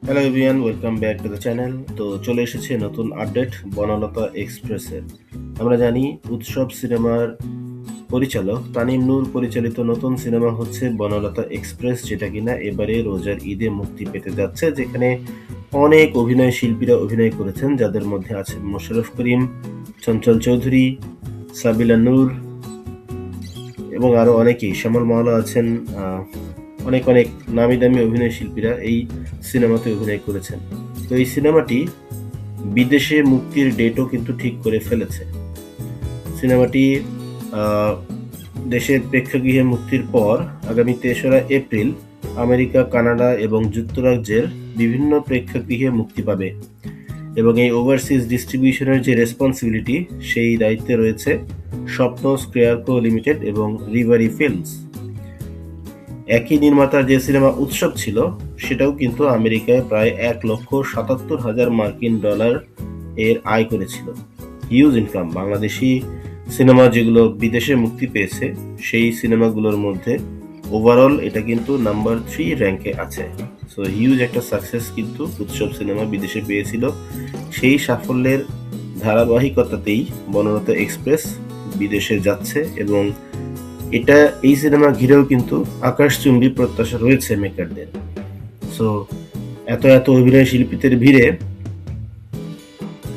Hello everyone, welcome back to the channel. তো চলে এসেছে নতুন আপডেট বনলতা এক্সপ্রেসের। আমরা জানি উৎসব সিনেমার পরিচালক তানিম নূর পরিচালিত নতুন সিনেমা হচ্ছে বনলতা এক্সপ্রেস, যেটা কিনা এবারে রোজার ঈদে মুক্তি পেতে যাচ্ছে, যেখানে অনেক অভিনয় শিল্পীরা অভিনয় করেছেন, যাদের মধ্যে আছেন মোশাররফ করিম, চঞ্চল চৌধুরী, সাবিলা নূর এবং আরো অনেকেই, শ্যামল মাওলা আছেন। অনেক অনেক নামি দামি অভিনয় শিল্পীরা এই সিনেমাতে অভিনয় করেছেন। তো এই সিনেমাটি বিদেশে মুক্তির ডেটও কিন্তু ঠিক করে ফেলেছে। সিনেমাটি দেশের প্রেক্ষাগৃহে মুক্তির পর আগামী ৩রা এপ্রিল আমেরিকা, কানাডা এবং যুক্তরাজ্যের বিভিন্ন প্রেক্ষাগৃহে মুক্তি পাবে এবং এই ওভারসিজ ডিস্ট্রিবিউশনের যে রেসপন্সিবিলিটি, সেই দায়িত্বে রয়েছে স্বপ্ন স্ক্রেয়ারকো লিমিটেড এবং রিভারি ফিল্মস। একই নির্মাতার যে সিনেমা উৎসব ছিল, সেটাও কিন্তু আমেরিকায় প্রায় $1,77,000 এর আয় করেছিল। Huge income. বাংলাদেশি সিনেমা যেগুলো বিদেশে মুক্তি পেয়েছে, সেই সিনেমাগুলোর মধ্যে ওভারঅল এটা কিন্তু নাম্বার 3 র্যাঙ্কে আছে। সো হিউজ একটা সাকসেস কিন্তু উৎসব সিনেমা বিদেশে পেয়েছিল। সেই সাফল্যের ধারাবাহিকতাতেই বনলতা এক্সপ্রেস বিদেশে যাচ্ছে এবং এই সিনেমা ঘিরেও কিন্তু আকাশচুম্বী প্রত্যাশা রয়েছে মেকারদের। সো এত এত অভিনয় শিল্পীদের ভিড়ে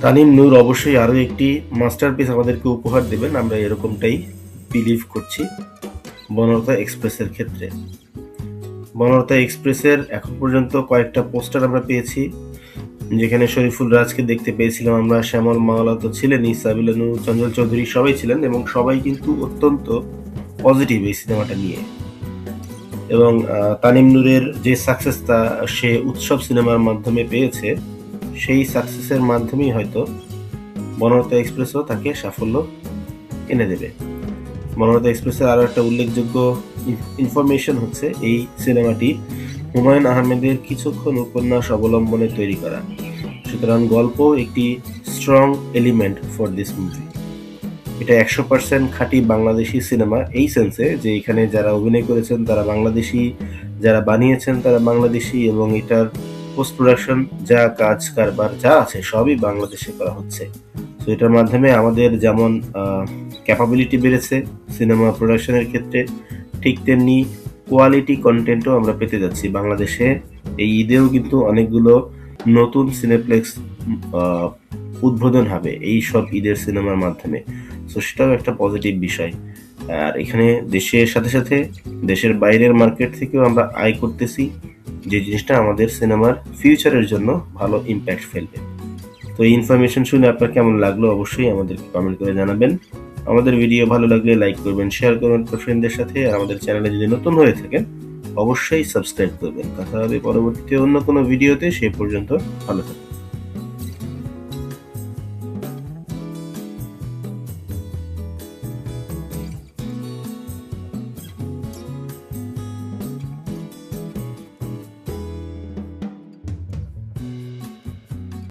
তানিম নূর অবশ্যই আরো একটি মাস্টারপিস আমাদেরকে উপহার দেবেন, আমরা এরকমটাই বিলিভ করছি বনলতা এক্সপ্রেসের ক্ষেত্রে। বনলতা এক্সপ্রেসের এখন পর্যন্ত কয়েকটা পোস্টার আমরা পেয়েছি, যেখানে শরীফুল রাজকে দেখতে পেয়েছিলাম আমরা, শ্যামল মাওলা তো ছিলেনই, সাবিলা নূর, চঞ্চল চৌধুরী সবাই ছিলেন এবং সবাই কিন্তু অত্যন্ত পজিটিভ এই সিনেমাটা নিয়ে। এবং তানিম নূরের যে সাকসেসটা সে উৎসব সিনেমার মাধ্যমে পেয়েছে, সেই সাকসেসের মাধ্যমেই হয়তো বনলতা এক্সপ্রেসও তাকে সাফল্য এনে দেবে। বনলতা এক্সপ্রেসের আরো একটা উল্লেখযোগ্য ইনফরমেশন হচ্ছে, এই সিনেমাটি হুমায়ুন আহমেদের কিছুক্ষণ উপন্যাস অবলম্বনে তৈরি করা, সুতরাং গল্প একটি strong element for this movie. এটা 100% খাঁটি বাংলাদেশি সিনেমা, এই সেন্সে যে এখানে যারা অভিনয় করেছেন তারা বাংলাদেশি, যারা বানিয়েছেন তারা বাংলাদেশি, এবং এটার পোস্ট প্রোডাকশন যা কাজ কারবার যা আছে সবই বাংলাদেশে করা হচ্ছে। তো এটার মাধ্যমে আমাদের যেমন ক্যাপাবিলিটি বেড়েছে সিনেমা প্রোডাকশনের ক্ষেত্রে, ঠিক তেমনি কোয়ালিটি কন্টেন্টও আমরা পেতে যাচ্ছি বাংলাদেশে। এই ঈদেও কিন্তু অনেকগুলো নতুন সিনেপ্লেক্স উদ্বোধন হবে এই সব ঈদের সিনেমার মাধ্যমে। তো সেটাও একটা পজিটিভ বিষয়। আর এখানে দেশের সাথে সাথে দেশের বাইরের মার্কেট থেকেও আমরা আয় করতেছি, যে জিনিসটা আমাদের সিনেমার ফিউচারের জন্য ভালো ইম্প্যাক্ট ফেলবে। তো এই ইনফরমেশন শুনে আপনার কেমন লাগলো অবশ্যই আমাদেরকে কমেন্ট করে জানাবেন। আমাদের ভিডিও ভালো লাগলে লাইক করবেন, শেয়ার করবেন ফ্রেন্ডদের সাথে, আর আমাদের চ্যানেলে যদি নতুন হয়ে থাকেন অবশ্যই সাবস্ক্রাইব করবেন। কথা হবে পরবর্তীতে অন্য কোনো ভিডিওতে। সেই পর্যন্ত ভালো থাকবেন।